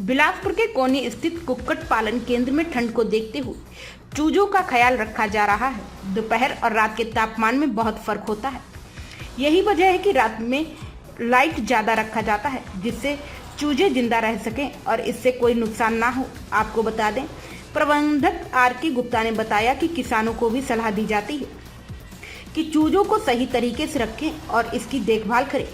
बिलासपुर के कोनी स्थित कुक्कुट पालन केंद्र में ठंड को देखते हुए चूजों का ख्याल रखा जा रहा है। दोपहर और रात के तापमान में बहुत फर्क होता है। यही वजह है कि रात में लाइट ज्यादा रखा जाता है, जिससे चूजे जिंदा रह सकें और इससे कोई नुकसान ना हो। आपको बता दें, प्रबंधक आर.के. गुप्ता ने बताया कि किसानों को भी सलाह दी जाती है कि चूजों को सही तरीके से रखें और इसकी देखभाल करें,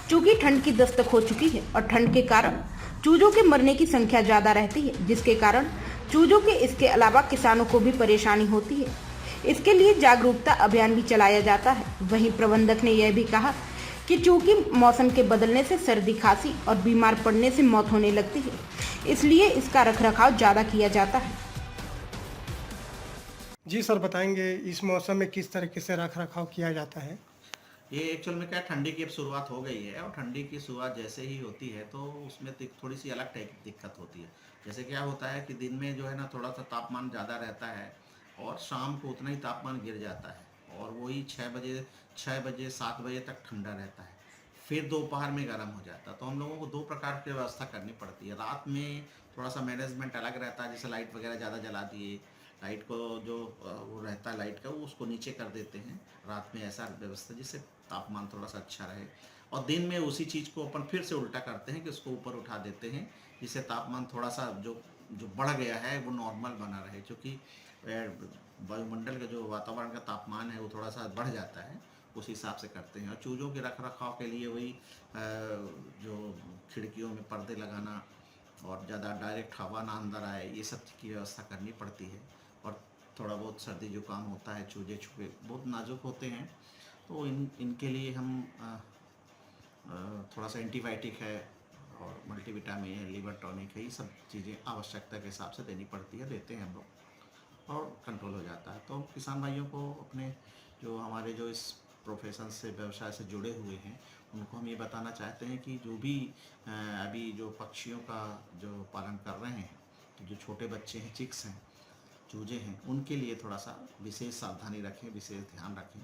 क्योंकि ठंड की दस्तक हो चुकी है और ठंड के कारण चूजों के मरने की संख्या ज्यादा रहती है, जिसके कारण चूजों के इसके अलावा किसानों को भी परेशानी होती है। इसके लिए जागरूकता अभियान भी चलाया जाता है। वहीं प्रबंधक ने यह भी कहा कि चूंकि मौसम के बदलने से सर्दी, खांसी और बीमार पड़ने से मौत होने लगती है, इसलिए इसका रखरखाव ज्यादा किया जाता है। जी सर, बताएंगे इस मौसम में किस तरीके से रख रखाव किया जाता है? ये एक्चुअल में क्या है, ठंडी की अब शुरुआत हो गई है और ठंडी की शुरुआत जैसे ही होती है तो उसमें थोड़ी सी अलग टाइप की दिक्कत होती है। जैसे क्या होता है कि दिन में जो है ना थोड़ा सा तापमान ज़्यादा रहता है और शाम को उतना ही तापमान गिर जाता है और वही 6 बजे 7 बजे तक ठंडा रहता है। फिर दोपहर में गर्म हो जाता है। तो हम लोगों को दो प्रकार की व्यवस्था करनी पड़ती है। रात में थोड़ा सा मैनेजमेंट अलग रहता है, जैसे लाइट वगैरह ज़्यादा जला दिए, लाइट को जो वो रहता है लाइट का, वो उसको नीचे कर देते हैं रात में, ऐसा व्यवस्था जिससे तापमान थोड़ा सा अच्छा रहे। और दिन में उसी चीज़ को अपन फिर से उल्टा करते हैं कि उसको ऊपर उठा देते हैं, जिससे तापमान थोड़ा सा जो जो बढ़ गया है वो नॉर्मल बना रहे, क्योंकि वायुमंडल का जो वातावरण का तापमान है वो थोड़ा सा बढ़ जाता है, उस हिसाब से करते हैं। और चूज़ों के रख रखाव के लिए वही जो खिड़कियों में पर्दे लगाना और ज़्यादा डायरेक्ट हवा ना अंदर आए, ये सब की व्यवस्था करनी पड़ती है। और थोड़ा बहुत सर्दी जुकाम होता है, चूजे छुपे बहुत नाजुक होते हैं, तो इनके लिए हम थोड़ा सा एंटीबायोटिक है और मल्टीविटामिन है, लीवर टॉनिक है, ये सब चीज़ें आवश्यकता के हिसाब से देनी पड़ती है, देते हैं हम लोग और कंट्रोल हो जाता है। तो किसान भाइयों को अपने जो हमारे जो इस प्रोफेशन से, व्यवसाय से जुड़े हुए हैं, उनको हम ये बताना चाहते हैं कि जो भी अभी जो पक्षियों का जो पालन कर रहे हैं, तो जो छोटे बच्चे हैं, चिक्स हैं, चूजे हैं, उनके लिए थोड़ा सा विशेष सावधानी रखें, विशेष ध्यान रखें,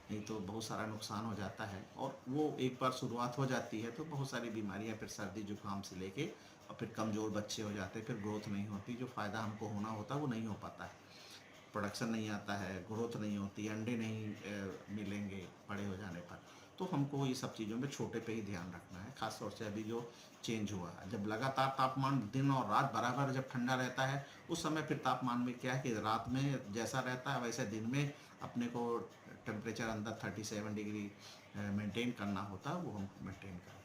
नहीं तो बहुत सारा नुकसान हो जाता है। और वो एक बार शुरुआत हो जाती है तो बहुत सारी बीमारियां, फिर सर्दी जुकाम से लेके और फिर कमज़ोर बच्चे हो जाते हैं, फिर ग्रोथ नहीं होती, जो फ़ायदा हमको होना होता है वो नहीं हो पाता है, प्रोडक्शन नहीं आता है, ग्रोथ नहीं होती, अंडे नहीं मिलेंगे बड़े हो जाने पर। तो हमको ये सब चीज़ों में छोटे पे ही ध्यान रखना है। ख़ास तौर से अभी जो चेंज हुआ है, जब लगातार तापमान दिन और रात बराबर जब ठंडा रहता है, उस समय फिर तापमान में क्या है कि रात में जैसा रहता है वैसे दिन में अपने को टेम्परेचर अंदर 37 डिग्री मेंटेन करना होता है, वो हम मेंटेन करते हैं।